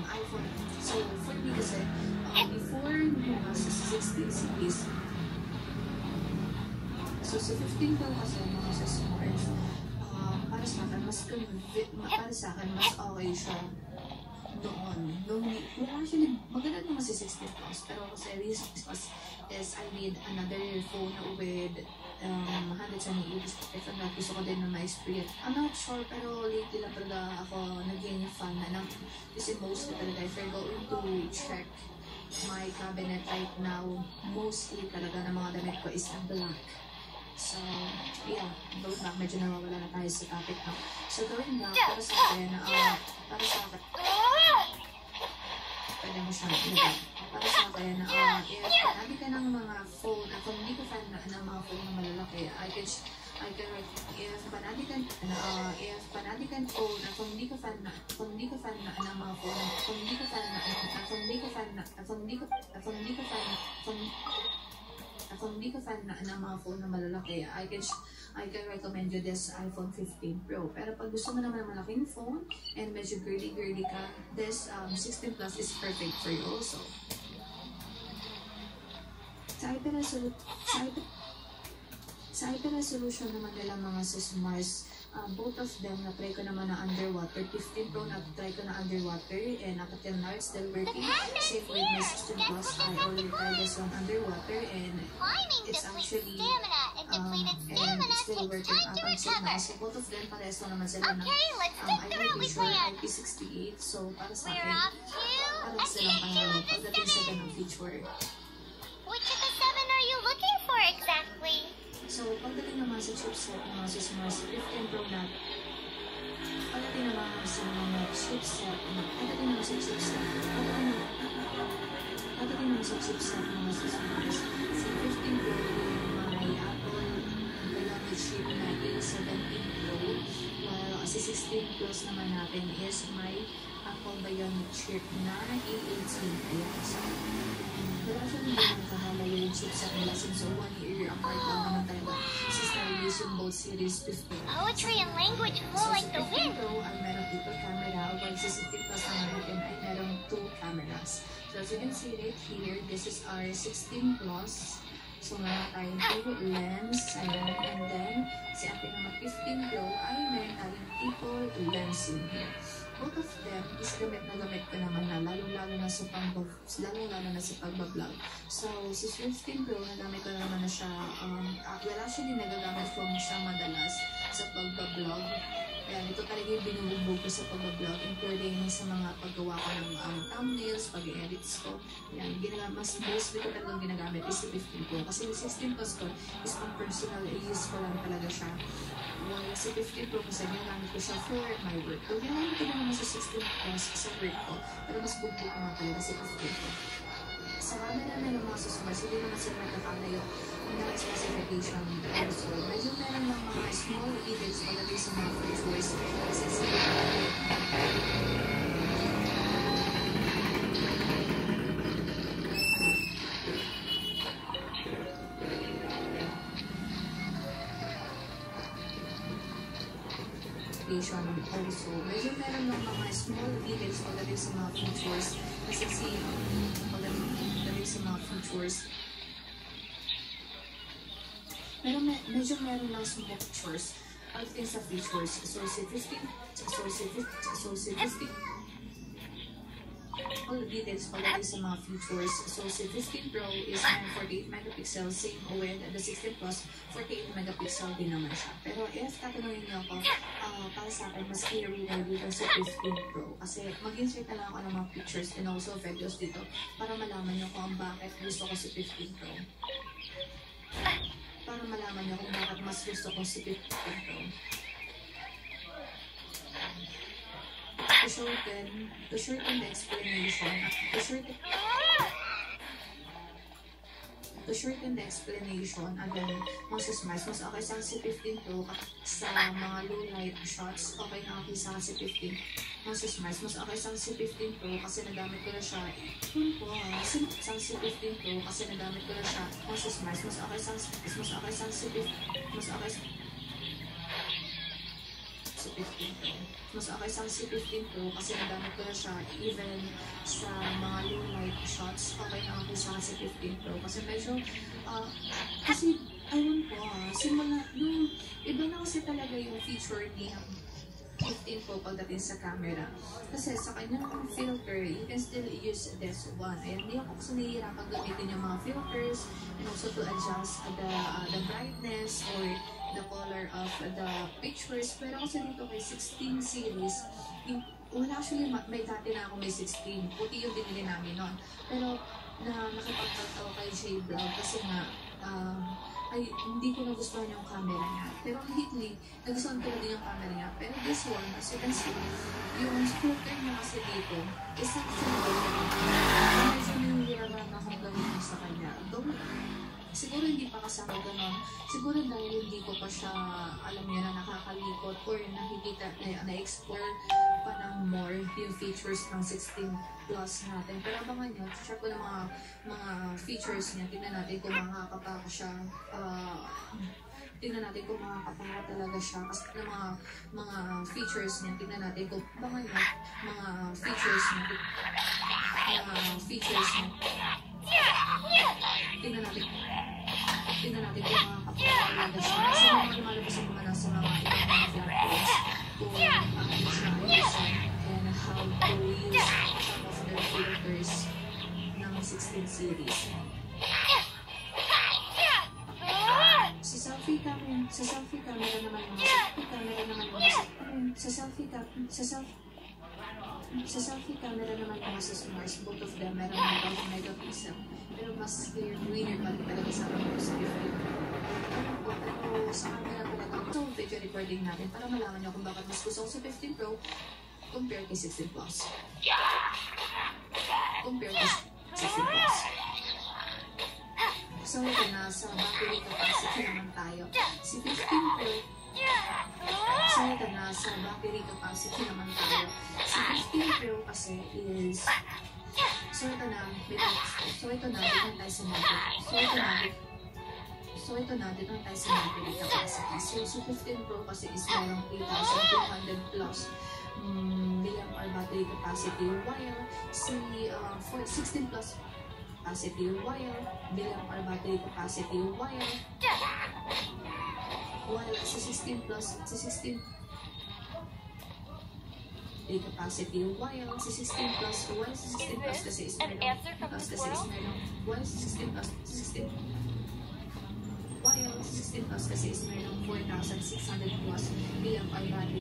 iPhone. So, for me kasi, before mga sa 16 series, so sa 15 Pro kasi mga sa smart, para sa akin, para sa akin, mas okay siya noon. Actually, maganda naman si 16 Plus, pero kasi reason is I need another phone with 128 if I'm not, gusto ko din na ma-experience. I'm not sure, pero lately lang talaga ako naging fan na ng, kasi most talaga, if I'm going to check my cabinet right now, mostly talaga ng mga damit ko is black. So, yeah, those na, medyo nawawala na tayo sa topic na. So, gawin na, para sa akin, pwede mo siyang ilagay. Para sa akin, if marami ka ng mga phone, kung hindi ka fan ng mga phone na malalaki, if panati kan phone, kung hindi ka fan ng mga phone, kung hindi ka fan ng mga phone na malalaki, I can recommend you this iPhone 15 Pro. Pero pag gusto mo naman ng malaking phone and medyo girly ka, this 16 Plus is perfect for you also. Sa resolution naman nila mga susmars, both of them, na-try ko naman na underwater. 15 Pro, na-try ko na underwater, and up until now, it's still working. Same with my 16 Plus, I already tried this one underwater, and it's actually, and it's still working up until now. So both of them, parehas lang naman sila ng, I'm pretty sure, IP68. So para sa akin, parang silang panalo pagdating sa ganong feature. Which of the 7 are you looking for exactly? So, pagdating naman sa chipset ng mga susmars, 15 Pro na, pagdating naman sa mga chipset ng mga susmars, sa 15 Pro, may Apple Bionic chip na A17 Pro, while sa 16 Plus naman natin is may Apple Bionic chip na A18. Ayan, so, wala siya hindi nakahalayo yung chipset nila since 1 year apart lang naman tayo since na-release yung both series 15. Poetry and language flow like the wind. So, sa 15 Pro, ang meron dito camera, while sa 16 Plus naman natin ay meron 2 cameras. So, as you can see right here, this is our 16 Plus. So, meron tayong 2 lens, ayan, and then, si ating naman 15 Pro ay meron tayong triple lens in here. Both of them is gamit ko naman na lalo-lalo na sa pagbablog. So, si 15 Pro, nagamit ko naman na siya, well, actually, nagagamit ko siya madalas sa pagbablog. Ayan, ito talaga yung binubugbog ko sa pagbablog, including sa mga paggawa ko ng thumbnails, pag-edits ko. Ayan, mostly ko talagang ginagamit is si 15 Pro. Kasi yung 16 Plus ko is pang personal use ko lang talaga siya. While sa 15 Pro kasi ginagamit ko siya for my work. So, ginagamit ko naman sa 16 Plus sa work ko. Pero mas bugbog ko nga talaga sa 15 Pro. Sa camera naman ng mga susmars, hindi naman sila nagkakalayo ng specification. So, medyo meron ng mga small details pagdating sa mga features. Kasi sila also. Medyo meron ng mga small details pagdating sa mga features. Kasi pagdating sa mga features, medyo meron ng small features pagdating sa features. So, si 15 all the details pagdating sa mga features. So, si 15 Pro is 48 megapixel, same with the 16 Plus, 48 megapixel din naman siya. Pero if tatanungin niyo ako, para sa akin, mas clearer dito sa 15 Pro. Kasi mag-insert na lang ako ng mga pictures and also videos dito para malaman niyo kung bakit gusto ko si 15 Pro. Para malaman niyo kung bakit mas gusto ko si 15 Pro. To shorten the explanation, again, mga susmars, mas okay sa si 15 Pro sa mga low light shots, okay na okay sa si 15. Mga susmars, mas okay sa si 15 Pro kasi nagamit ko na siya. Sa si 15 Pro kasi nagamit ko na siya. Mga susmars, mas okay sa si 15. C15 Pro. Mas okay sa C15 Pro kasi nagamit ko na siya even sa mga low light shots. Okay na ako sa C15 Pro kasi medyo, kasi, ayun po simula, yung iba na kasi talaga yung feature ni 15 Pro pagdating sa camera. Kasi sa kanyang filter, you can still use this one. Ayan, hindi ako kasi nahihirapan gamitin yung mga filters and also to adjust the brightness or the color of the pictures. Pero kasi dito kay 16 series, wala actually, may dati na ako may 16. Puti yung binili namin nun. Pero nakipagpagtaw kay J-Vlog kasi nga, ay hindi ko nagustuhan yung camera niya. Pero lately, nagustuhan ko din yung camera niya. Pero this one, as you can see, yung filter niya kasi dito, is actually medyo nahihirapan akong gawin sa kanya. Siguro hindi pa kasama ganon. Siguro dahil hindi ko pa siya, alam niya na nakakalikot or nakikita, na-explore pa ng more yung features ng 16 Plus natin. Pero abangan nyo, check ko ng mga features niya. Tingnan natin kung makakapaka siya. Tingnan natin kung makakapaka talaga siya. Kasi ng mga features niya, tingnan natin kung abangan nyo, mga features niya. Tingnan natin kung makakapaka talaga siya. Kasi mga lumalabas ang mga nasa mga ibang mga vlog posts kung ano siya, and how to use the filters ng 16 series. Sa selfie camera naman mga Mars, both of them meron ng 12 megapixel. Pero mas cleaner pa rin talaga sa mga sa pero sa camera talaga. So, video recording natin para malaman nyo kung bakit mas gusto ko sa 15 Pro compared kay 16 Plus. So, ito na, sa battery capacity naman tayo. Si 15 Pro, so, ito na, sa battery capacity naman tayo. Si 15 Pro kasi is, so, ito na, dito tayo sa battery. So, ito na, dito tayo sa battery capacity. So, si 15 Pro kasi is merong 8,200 plus milliampere battery capacity, while si 16 Plus capacity, while milliampere battery capacity, while si 16 Plus, si 16 capacity, while si 16 Plus kasi is merong, while si 16 Plus kasi is merong 4,600 plus milliampere battery.